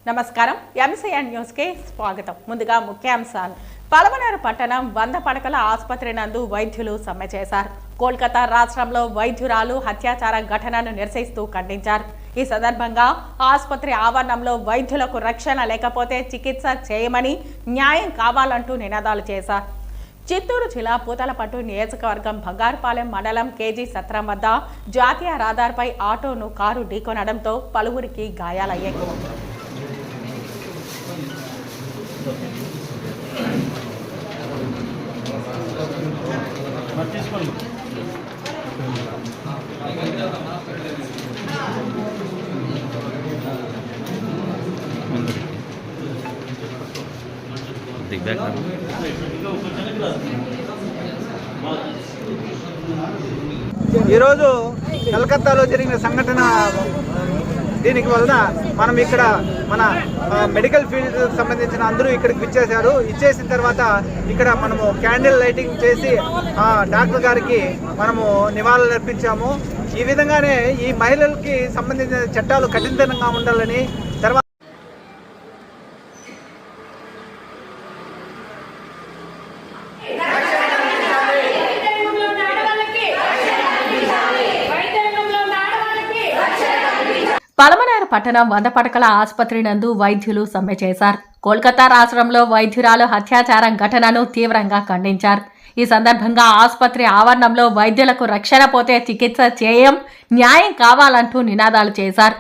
నమస్కారం. MCN news కి స్వాగతం. ముందుగా ముఖ్యాంశాలు. పలమనేరు పట్టణం 100 పడకల ఆసుపత్రి నందు వైద్యులు సమ్మె చేశారు. కోల్కతా రాష్ట్రంలో వైద్యురాలు హత్యాచార ఘటనను నిరసిస్తూ ఖండించారు. ఈ సందర్భంగా ఆసుపత్రి ఆవరణంలో వైద్యులకు రక్షణ లేకపోతే చికిత్స చేయమని, న్యాయం కావాలంటూ నినాదాలు చేశారు. చిత్తూరు జిల్లా పూతలపట్టు నియోజకవర్గం బంగారుపాలెం మండలం కేజీ సత్రం వద్ద జాతీయ రహదారిపై ఆటోను కారు ఢీకొనడంతో పలువురికి గాయాలయ్యాయి. ఈరోజు కలకత్తాలో జరిగిన సంఘటన దీనికి వలన మనం ఇక్కడ మన మెడికల్ ఫీల్డ్ సంబంధించిన అందరూ ఇక్కడికి ఇచ్చేసిన తర్వాత ఇక్కడ మనము క్యాండిల్ లైటింగ్ చేసి డాక్టర్ గారికి మనము నివాళులు అర్పించాము. ఈ విధంగానే ఈ మహిళలకి సంబంధించిన చట్టాలు కఠినంగా ఉండాలని, తర్వాత పలమనేరు పట్టణం 100 పడకల ఆసుపత్రి నందు వైద్యులు సమ్మె చేశారు. కోల్కతా రాష్ట్రంలో వైద్యురాలు హత్యాచారం ఘటనను తీవ్రంగా ఖండించారు. ఈ సందర్భంగా ఆసుపత్రి ఆవరణంలో వైద్యులకు రక్షణ పోతే చికిత్స చేయం, న్యాయం కావాలంటూ నినాదాలు చేశారు.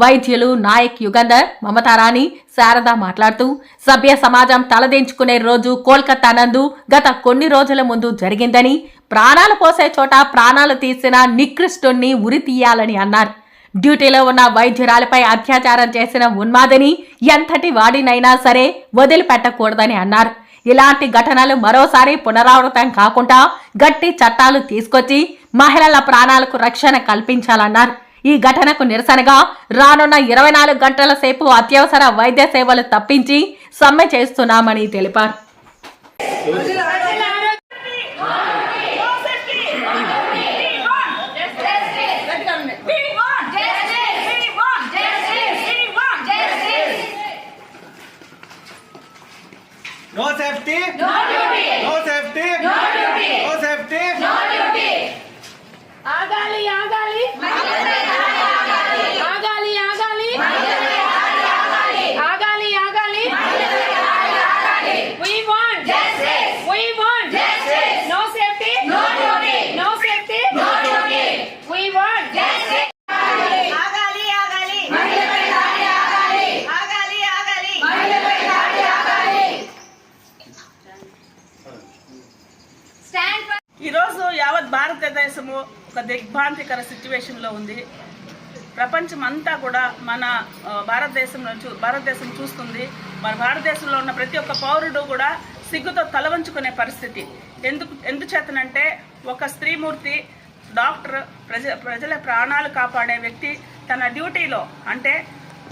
వైద్యులు నాయక్ యుగంధర్, మమతారాణి, శారద మాట్లాడుతూ సభ్య సమాజం తలదించుకునే రోజు కోల్కతా నందు గత కొన్ని రోజుల ముందు జరిగిందని, ప్రాణాలు పోసే చోట ప్రాణాలు తీసిన నికృష్టుణ్ణి ఉరి తీయాలని అన్నారు. డ్యూటీలో ఉన్న వైద్యురాలపై అత్యాచారం చేసిన ఉన్మాదిని ఎంతటి వాడినైనా సరే వదిలిపెట్టకూడదని అన్నారు. ఇలాంటి ఘటనలు మరోసారి పునరావృతం కాకుండా గట్టి చట్టాలు తీసుకొచ్చి మహిళల ప్రాణాలకు రక్షణ కల్పించాలన్నారు. ఈ ఘటనకు నిరసనగా రానున్న 24 గంటల సేపు అత్యవసర వైద్య సేవలు తప్పించి సమ్మె చేస్తున్నామని తెలిపారు. No safety, no duty. No safety, no duty. No safety, no duty. ఆగాలి ఆగాలి ఆగాలి ఆగాలి ఆగాలి ఆగాలి ఆగాలి we want justice, we want justice. No safety, no duty. No safety, no duty. We want justice. ఆగాలి ఆగాలి మహిళపై దాడి ఆగాలి ఆగాలి ఆగాలి మహిళపై దాడి ఆగాలి. ఈరోజు యావత్ భారతదేశము ఒక దిగ్భ్రాంతికర సిచ్యువేషన్లో ఉంది. ప్రపంచం అంతా కూడా మన భారతదేశం చూస్తుంది. మన భారతదేశంలో ఉన్న ప్రతి ఒక్క పౌరుడు కూడా సిగ్గుతో తలవంచుకునే పరిస్థితి. ఎందుచేతనంటే ఒక స్త్రీమూర్తి డాక్టర్, ప్రజల ప్రాణాలు కాపాడే వ్యక్తి తన డ్యూటీలో అంటే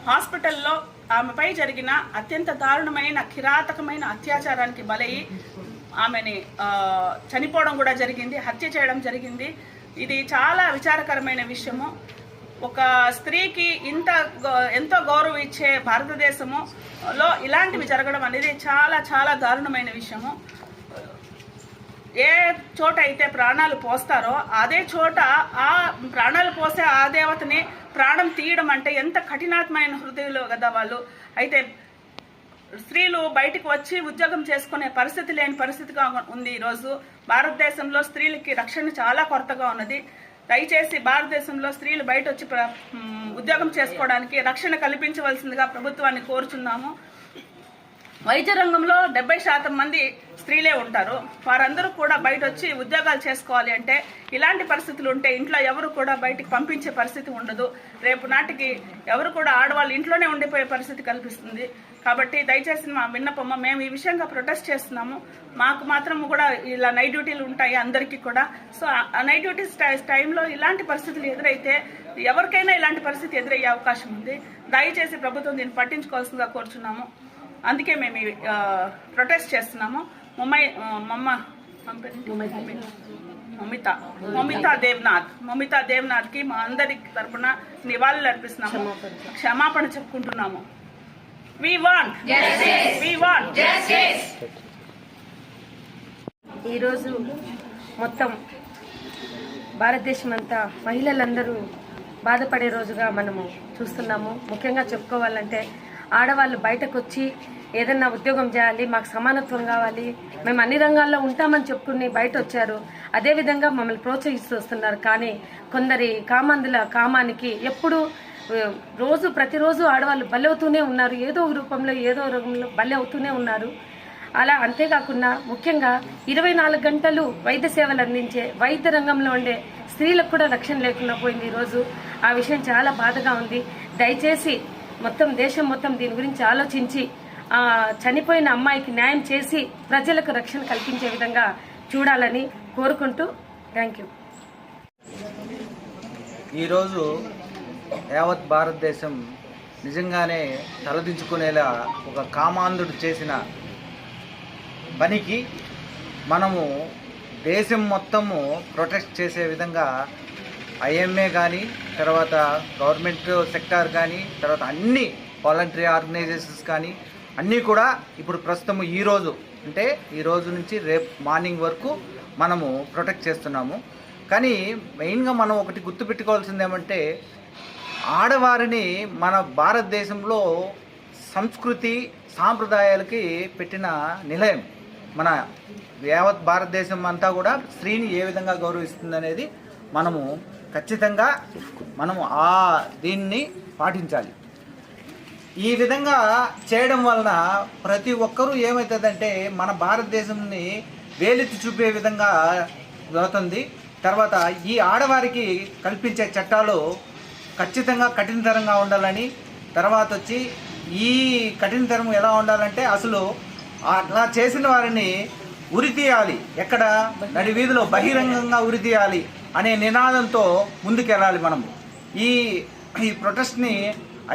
హాస్పిటల్లో ఆమెపై జరిగిన అత్యంత దారుణమైన కిరాతకమైన అత్యాచారానికి బలయ్యి ఆమెని చనిపోవడం కూడా జరిగింది, హత్య చేయడం జరిగింది. ఇది చాలా విచారకరమైన విషయము. ఒక స్త్రీకి ఎంతో గౌరవం ఇచ్చే భారతదేశములో ఇలాంటివి జరగడం అనేది చాలా చాలా దారుణమైన విషయము. ఏ చోట అయితే ప్రాణాలు పోస్తారో అదే చోట ఆ ప్రాణాలు పోసే ఆ దేవతని ప్రాణం తీయడం అంటే ఎంత కఠినాత్మైన హృదయంలో కదా వాళ్ళు. అయితే స్త్రీలు బయటకు వచ్చి ఉద్యోగం చేసుకునే పరిస్థితి లేని పరిస్థితిగా ఉంది. ఈరోజు భారతదేశంలో స్త్రీలకి రక్షణ చాలా కొరతగా ఉన్నది. దయచేసి భారతదేశంలో స్త్రీలు బయట వచ్చి ఉద్యోగం చేసుకోవడానికి రక్షణ కల్పించవలసిందిగా ప్రభుత్వాన్ని కోరుచున్నాము. వైద్య రంగంలో 70% మంది స్త్రీలే ఉంటారు. వారందరూ కూడా బయట వచ్చి ఉద్యోగాలు చేసుకోవాలి అంటే ఇలాంటి పరిస్థితులు ఉంటే ఇంట్లో ఎవరు కూడా బయటికి పంపించే పరిస్థితి ఉండదు. రేపు నాటికి ఎవరు కూడా ఆడవాళ్ళు ఇంట్లోనే ఉండిపోయే పరిస్థితి కల్పిస్తుంది. కాబట్టి దయచేసి మా విన్నపమ్మ, మేము ఈ విషయంగా ప్రొటెస్ట్ చేస్తున్నాము. మాకు మాత్రం కూడా ఇలా నైట్ డ్యూటీలు ఉంటాయి అందరికీ కూడా. సో ఆ నైట్ డ్యూటీస్ టైంలో ఇలాంటి పరిస్థితులు ఎదురైతే ఎవరికైనా ఇలాంటి పరిస్థితి ఎదురయ్యే అవకాశం ఉంది. దయచేసి ప్రభుత్వం దీన్ని పట్టించుకోవాల్సిందిగా కోరుచున్నాము. అందుకే మేము ప్రొటెస్ట్ చేస్తున్నాము. మమితా దేవ్నాథ్కి మా అందరి తరపున నివాళులు అర్పిస్తున్నాము, క్షమాపణ చెప్పుకుంటున్నాము. We want justice. We want justice. ఈరోజు మొత్తం భారతదేశం అంతా మహిళలందరూ బాధపడే రోజుగా మనము చూస్తున్నాము. ముఖ్యంగా చెప్పుకోవాలంటే ఆడవాళ్ళు బయటకు వచ్చి ఏదన్నా ఉద్యోగం చేయాలి, మాకు సమానత్వం కావాలి, మేము అన్ని రంగాల్లో ఉంటామని చెప్పుకుని బయట వచ్చారు. అదేవిధంగా మమ్మల్ని ప్రోత్సహిస్తూ వస్తున్నారు. కానీ కొందరి కామందుల కామానికి ఎప్పుడు ప్రతిరోజు ఆడవాళ్ళు బలి అవుతూనే ఉన్నారు. ఏదో ఒక రూపంలో బలి అవుతూనే ఉన్నారు. అలా అంతేకాకుండా ముఖ్యంగా 24 గంటలు వైద్య సేవలు అందించే వైద్య రంగంలో ఉండే స్త్రీలకు కూడా రక్షణ లేకుండా పోయింది ఈరోజు. ఆ విషయం చాలా బాధగా ఉంది. దయచేసి దేశం మొత్తం దీని గురించి ఆలోచించి చనిపోయిన అమ్మాయికి న్యాయం చేసి ప్రజలకు రక్షణ కల్పించే విధంగా చూడాలని కోరుకుంటూ థ్యాంక్ యూ. ఈరోజు యావత్ భారతదేశం నిజంగానే తలదించుకునేలా ఒక కామాంధుడు చేసిన పనికి మనము దేశం మొత్తము ప్రొటెస్ట్ చేసే విధంగా ఐఎంఏ కానీ, తర్వాత గవర్నమెంట్ సెక్టార్ కానీ, తర్వాత అన్ని వాలంటరీ ఆర్గనైజేషన్స్ కానీ అన్నీ కూడా ఇప్పుడు ప్రస్తుతం ఈ రోజు నుంచి రేపు మార్నింగ్ వరకు మనము ప్రొటెక్ట్ చేస్తున్నాము. కానీ మెయిన్గా మనం ఒకటి గుర్తుపెట్టుకోవాల్సింది ఏమంటే, ఆడవారిని మన భారతదేశంలో సంస్కృతి సాంప్రదాయాలకి పెట్టిన నిలయం. మన యావత్ భారతదేశం అంతా కూడా స్త్రీని ఏ విధంగా గౌరవిస్తుంది మనము ఖచ్చితంగా దీన్ని పాటించాలి. ఈ విధంగా చేయడం వలన ప్రతి ఒక్కరూ ఏమవుతుందంటే మన భారతదేశంని వేలెత్తి చూపే విధంగా అవుతుంది. తర్వాత ఈ ఆడవారికి కల్పించే చట్టాలు ఖచ్చితంగా కఠినతరంగా ఉండాలని, తర్వాత వచ్చి ఈ కఠినతరం ఎలా ఉండాలంటే అసలు అట్లా చేసిన వారిని ఉరితీయాలి, ఎక్కడ నడి వీధిలో బహిరంగంగా ఉరితీయాలి అనే నినాదంతో ముందుకెళ్ళాలి. మనము ఈ ప్రొటెస్ట్ని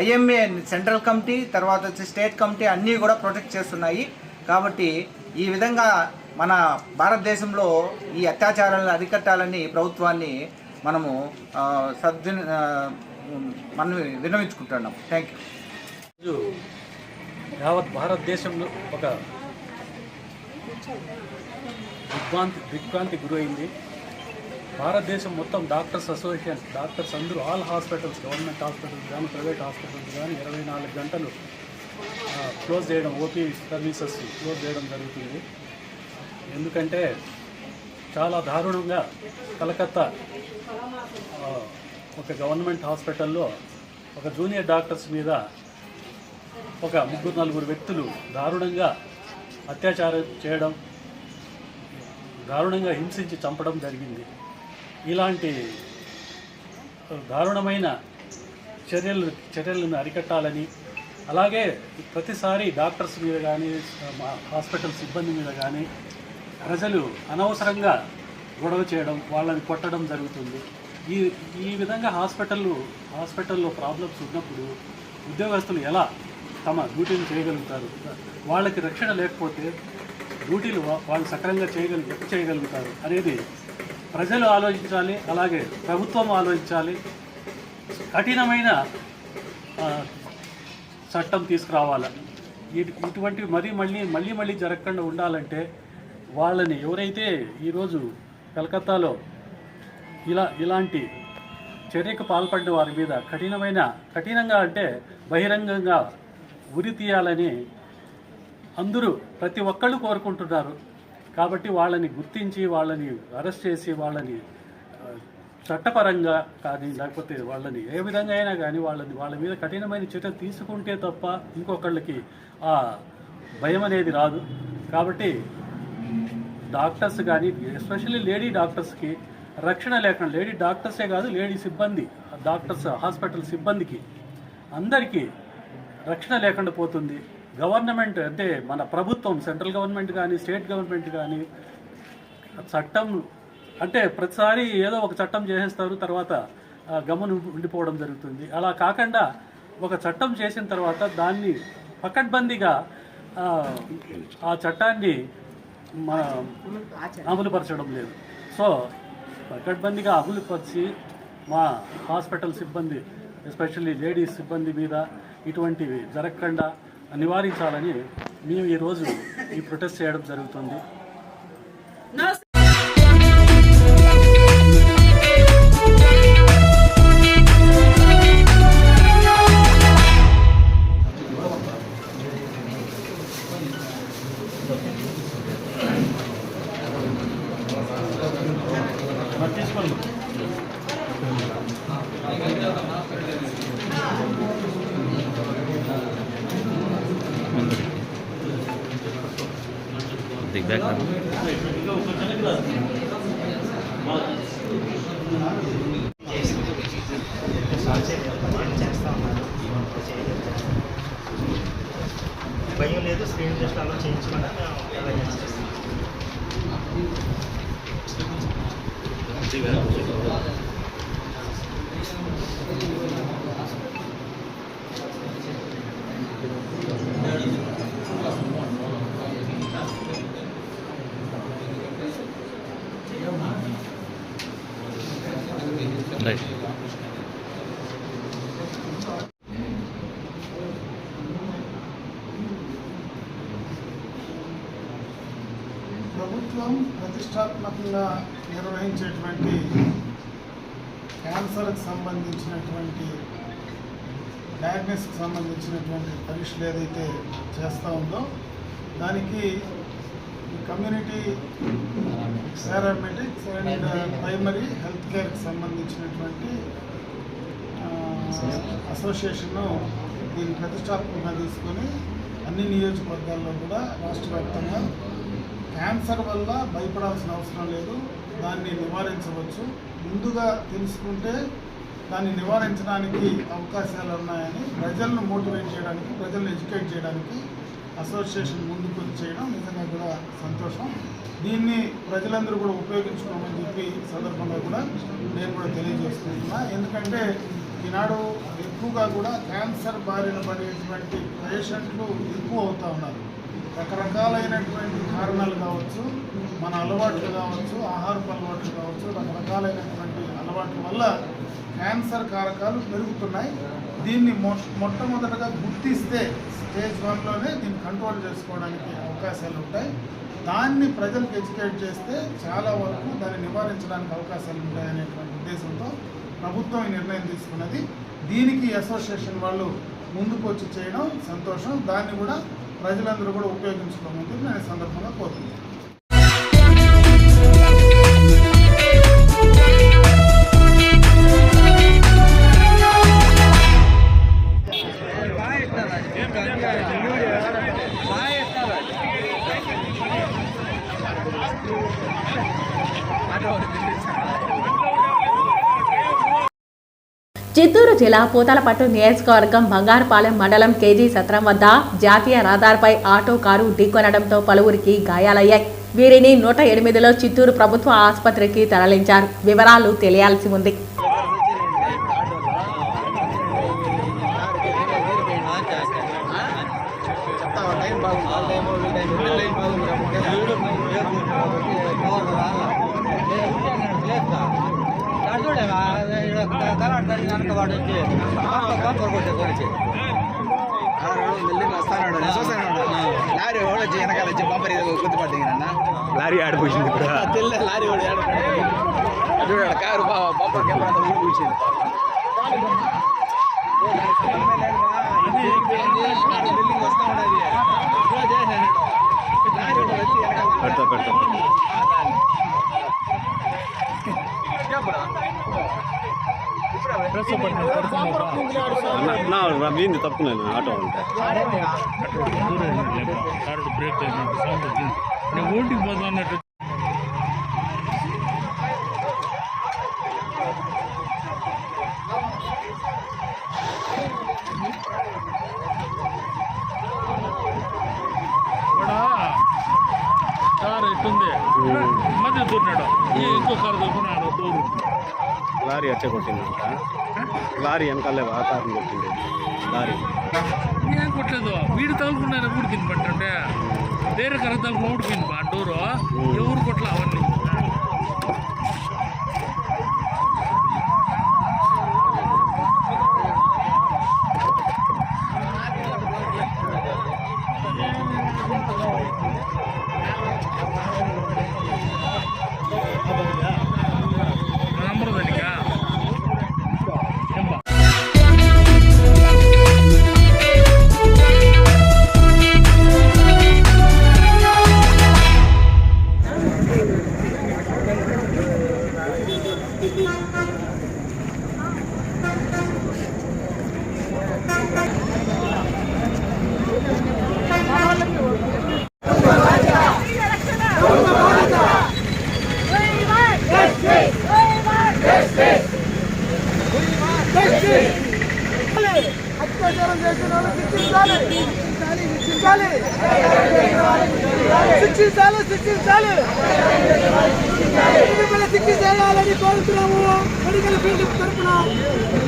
ఐఎంఏ సెంట్రల్ కమిటీ, తర్వాత వచ్చి స్టేట్ కమిటీ అన్నీ కూడా ప్రొటెక్ట్ చేస్తున్నాయి. కాబట్టి ఈ విధంగా మన భారతదేశంలో ఈ అత్యాచారాలను అరికట్టాలని ప్రభుత్వాన్ని మనము మనం విన్నవించుకుంటున్నాం. Thank you. యావత్ భారతదేశంలో ఒక దిగ్భ్రాంతి గురైంది. భారతదేశం మొత్తం డాక్టర్స్ అసోసియేషన్, డాక్టర్స్ అందరూ ఆల్ హాస్పిటల్స్, గవర్నమెంట్ హాస్పిటల్స్ కానీ ప్రైవేట్ హాస్పిటల్స్ కానీ 24 గంటలు క్లోజ్ చేయడం, ఓపీ సర్వీసెస్ క్లోజ్ చేయడం జరుగుతుంది. ఎందుకంటే చాలా దారుణంగా కలకత్తా ఒక గవర్నమెంట్ హాస్పిటల్లో ఒక జూనియర్ డాక్టర్స్ మీద ఒక 3-4 వ్యక్తులు దారుణంగా అత్యాచారం చేయడం, దారుణంగా హింసించి చంపడం జరిగింది. ఇలాంటి దారుణమైన చర్యలను అరికట్టాలని, అలాగే ప్రతిసారి డాక్టర్స్ మీద కానీ హాస్పిటల్ సిబ్బంది మీద కానీ ప్రజలు అనవసరంగా గొడవ చేయడం, వాళ్ళని కొట్టడం జరుగుతుంది. ఈ విధంగా హాస్పిటల్లో ప్రాబ్లమ్స్ ఉన్నప్పుడు ఉద్యోగస్తులు ఎలా తమ డ్యూటీని చేయగలుగుతారు? వాళ్ళకి రక్షణ లేకపోతే డ్యూటీలు వాళ్ళు సక్రమంగా చేయగలుగుతారు అనేది ప్రజలు ఆలోచించాలి, అలాగే ప్రభుత్వం ఆలోచించాలి. కఠినమైన చట్టం తీసుకురావాలి. ఇటువంటివి మళ్ళీ జరగకుండా ఉండాలంటే వాళ్ళని ఎవరైతే ఈరోజు కలకత్తాలో ఇలాంటి చర్యకు పాల్పడిన వారి మీద కఠినంగా అంటే బహిరంగంగా ఉరి తీయాలని అందరూ ప్రతి ఒక్కళ్ళు కోరుకుంటున్నారు. కాబట్టి వాళ్ళని గుర్తించి వాళ్ళని అరెస్ట్ చేసి వాళ్ళని చట్టపరంగా కానీ లేకపోతే వాళ్ళని ఏ విధంగా అయినా కానీ వాళ్ళ మీద కఠినమైన చర్య తీసుకుంటే తప్ప ఇంకొకళ్ళకి ఆ భయం అనేది రాదు. కాబట్టి డాక్టర్స్ కానీ, ఎస్పెషల్లీ లేడీ డాక్టర్స్కి రక్షణ లేకుండా, లేడీ డాక్టర్సే కాదు, లేడీ సిబ్బంది, డాక్టర్స్, హాస్పిటల్ సిబ్బందికి అందరికీ రక్షణ లేకుండా పోతుంది. గవర్నమెంట్ అంటే మన ప్రభుత్వం, సెంట్రల్ గవర్నమెంట్ కానీ, స్టేట్ గవర్నమెంట్ కానీ చట్టం అంటే ప్రతిసారి ఏదో ఒక చట్టం చేసేస్తారు, తర్వాత గమనం ఉండిపోవడం జరుగుతుంది. అలా కాకుండా ఒక చట్టం చేసిన తర్వాత దాన్ని పకడ్బందీగా ఆ చట్టాన్ని అమలుపరచడం లేదు. సో పకడ్బందీగా అమలుపరిచి మా హాస్పిటల్ సిబ్బంది, ఎస్పెషల్లీ లేడీస్ సిబ్బంది మీద ఇటువంటివి జరగకుండా నివారించాలని మేము ఈరోజు ఈ ప్రొటెస్ట్ చేయడం జరుగుతుంది. భయం లేదు, స్క్రీన్ టెస్ట్ అలా చేయించకుండా ప్రభుత్వం ప్రతిష్టాత్మకంగా నిర్వహించేటువంటి క్యాన్సర్కి సంబంధించినటువంటి డయాగ్నోస్కి సంబంధించినటువంటి పరీక్షలు ఏదైతే చేస్తూ ఉందో దానికి community paramedics and primary health కేర్కి సంబంధించినటువంటి అసోసియేషన్ను దీన్ని ప్రతిష్టాత్మకంగా తీసుకొని అన్ని నియోజకవర్గాల్లో కూడా రాష్ట్ర వ్యాప్తంగా క్యాన్సర్ వల్ల భయపడాల్సిన అవసరం లేదు, దాన్ని నివారించవచ్చు. ముందుగా తెలుసుకుంటే దాన్ని నివారించడానికి అవకాశాలు ఉన్నాయని ప్రజలను మోటివేట్ చేయడానికి, ప్రజలను ఎడ్యుకేట్ చేయడానికి అసోసియేషన్ ముందుకు చేయడం నిజంగా కూడా సంతోషం. దీన్ని ప్రజలందరూ కూడా ఉపయోగించుకోమని చెప్పి సందర్భంగా కూడా నేను కూడా తెలియజేసుకుంటున్నా. ఎందుకంటే ఈనాడు ఎక్కువగా కూడా క్యాన్సర్ బారిన పడేటువంటి పేషెంట్లు ఎక్కువ అవుతూ ఉన్నారు. రకరకాలైనటువంటి కారణాలు కావచ్చు, మన అలవాట్లు కావచ్చు, ఆహారపు అలవాట్లు కావచ్చు, రకరకాలైనటువంటి అలవాట్ల వల్ల క్యాన్సర్ కారకాలు పెరుగుతున్నాయి. దీన్ని మొట్టమొదటగా గుర్తిస్తే స్టేజ్ 1లోనే దీన్ని కంట్రోల్ చేసుకోవడానికి అవకాశాలు ఉంటాయి. దాన్ని ప్రజలకు ఎడ్యుకేట్ చేస్తే చాలా వరకు దాన్ని నివారించడానికి అవకాశాలు ఉంటాయనేటువంటి ఉద్దేశంతో ప్రభుత్వం ఈ నిర్ణయం తీసుకున్నది. దీనికి అసోసియేషన్ వాళ్ళు ముందుకు వచ్చి చేయడం సంతోషం. దాన్ని కూడా ప్రజలందరూ కూడా ఉపయోగించుకోమని నేను సందర్భంగా కోరుతున్నాను. చిత్తూరు జిల్లా పూతలపట్టు నియోజకవర్గం బంగారుపాలెం మండలం కేజీ సత్రం వద్ద జాతీయ రహదారిపై ఆటో కారు ఢీకొనడంతో పలువురికి గాయాలయ్యాయి. వీరిని 108లో చిత్తూరు ప్రభుత్వ ఆసుపత్రికి తరలించారు. వివరాలు తెలియాల్సి ఉంది. లారీ ఆడిపోయింది, లారీ చూడాడు కారు బంపర్ కెమెరా ఊడిపోయింది. పెడతా నా తప్పున్నాను ఆటో ఉంటే కారు బ్రేక్ అయినట్టు సౌండ్ వచ్చింది. నేను ఓటికి పోతా అన్నట్టు కారు ఎట్టుంది మధ్య దూరినాడు ఇంకో కారు దూరుకున్నాడు దూరు లారీ అట్టే కొట్టిందంట. లారీ వెనకాలే వాతావరణం కొట్టింది. లారీ ఏం కొట్టలేదు, వీడు తగులుకున్నాను ఊడికింది పట్టుంటే వేరే కర్ర తగులుకుని ఊడికింది బా డోరు. ఎవరు కొట్ల అవన్నీ నంబర్ దానికా అత్యాచారం చేసిన వాళ్ళు శిక్షించాలి, శిక్షించాలి, శిక్షించాలి, శిక్షించాలి, శిక్ష చేయాలని కోరుతున్నాము. మెడికల్ ఫీల్డ్ తరఫున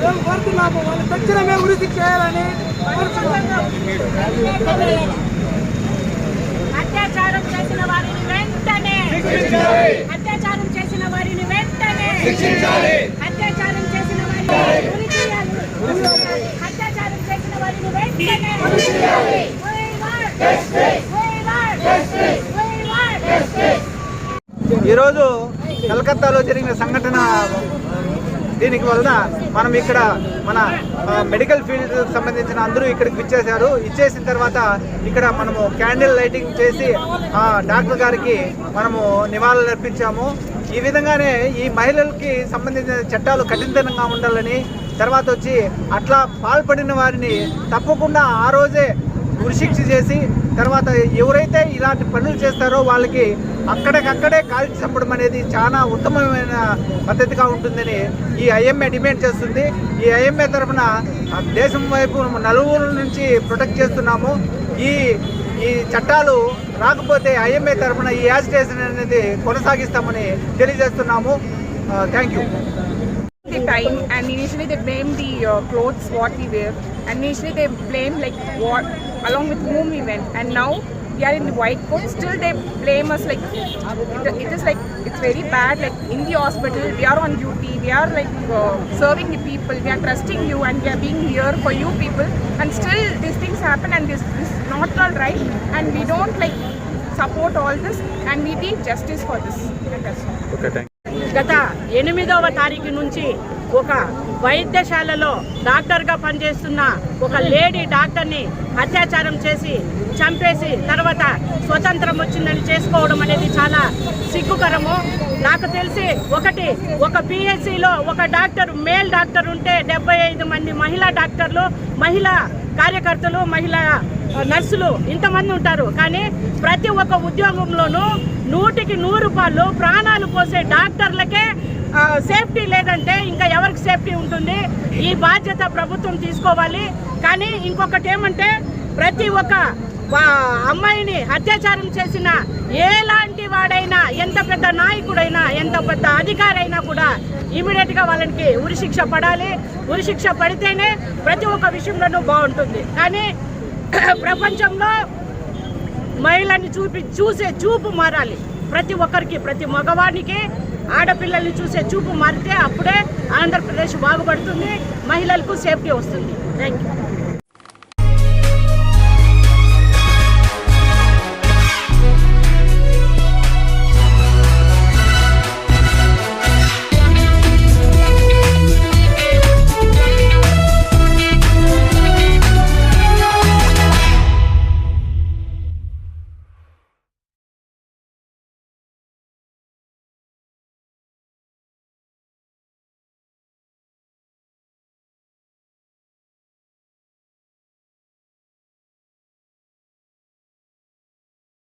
మేము కోరుతున్నాము. వాళ్ళు తక్షణమే ఉరికి చేయాలని అత్యాచారం చేసిన వారిని వెంటనే అత్యాచారం చేసిన వారిని వెంటనే అత్యాచారం చేసిన వారిని ఉరి చేయాలి. అత్యాచారం చేసిన వారిని వెంటనే ఈరోజు కలకత్తాలో జరిగిన సంఘటన దీనికి వలన మనం ఇక్కడ మన మెడికల్ ఫీల్డ్ సంబంధించిన అందరూ ఇక్కడికి విచ్చేశారు. ఇచ్చేసిన తర్వాత ఇక్కడ మనము క్యాండిల్ లైటింగ్ చేసి డాక్టర్ గారికి మనము నివాళులు అర్పించాము. ఈ విధంగానే ఈ మహిళలకి సంబంధించిన చట్టాలు కఠినంగా ఉండాలని, తర్వాత వచ్చి అట్లా పాల్పడిన వారిని తప్పకుండా ఆ రోజే ఉరిశిక్ష చేసి, తర్వాత ఎవరైతే ఇలాంటి పనులు చేస్తారో వాళ్ళకి అక్కడికక్కడే కాల్చి చంపడం అనేది చాలా ఉత్తమమైన పద్ధతిగా ఉంటుందని ఈ ఐఎంఏ డిమాండ్ చేస్తుంది. ఈ ఐఎంఏ తరఫున దేశం వైపు నలుగురు నుంచి ప్రొటెక్ట్ చేస్తున్నాము. ఈ చట్టాలు రాకపోతే ఐఎంఏ తరఫున ఈ యాజిటేషన్ అనేది కొనసాగిస్తామని తెలియజేస్తున్నాము. Thank you. The time and initially they blame the clothes what we wear, and initially they blame like what along with whom we went, and now we are in the white coat, still they blame us like it is like it's very bad. Like in the hospital we are on duty, we are like serving the people, we are trusting you and we are being here for you people, and still these things happen and this is not all right, and we don't like support all this and we need justice for this. Okay, thank you. గత 8వ తారీఖు నుంచి ఒక వైద్యశాలలో డాక్టర్గా పనిచేస్తున్న ఒక lady డాక్టర్ని అత్యాచారం చేసి చంపేసి తర్వాత స్వతంత్రం వచ్చిందని చేసుకోవడం అనేది చాలా సిగ్గుకరము. నాకు తెలిసి ఒక పిహెచ్సిలో ఒక డాక్టర్ మేల్ డాక్టర్ ఉంటే 75 మంది మహిళా డాక్టర్లు, మహిళా కార్యకర్తలు, మహిళా నర్సులు ఇంతమంది ఉంటారు. కానీ ప్రతి ఒక్క ఉద్యోగంలోనూ 100కి 100 రూపాయలు ప్రాణాలు పోసే డాక్టర్లకే సేఫ్టీ లేదంటే ఇంకా ఎవరికి సేఫ్టీ ఉంటుంది? ఈ బాధ్యత ప్రభుత్వం తీసుకోవాలి. కానీ ఇంకొకటి ఏమంటే ప్రతి ఒక్క అమ్మాయిని అత్యాచారం చేసిన ఎలాంటి వాడైనా, ఎంత పెద్ద నాయకుడైనా, ఎంత పెద్ద అధికారి అయినా కూడా ఇమీడియట్గా వాళ్ళకి ఉరిశిక్ష పడాలి. ఉరిశిక్ష పడితేనే ప్రతి ఒక్క విషయంలోనూ బాగుంటుంది. కానీ ప్రపంచంలో మహిళని చూసే చూపు మారాలి. ప్రతి ఒక్కరికి, ప్రతి మగవాడికి ఆడపిల్లల్ని చూసే చూపు మారితే అప్పుడే ఆంధ్రప్రదేశ్ బాగుపడుతుంది, మహిళలకు సేఫ్టీ వస్తుంది. Thank you.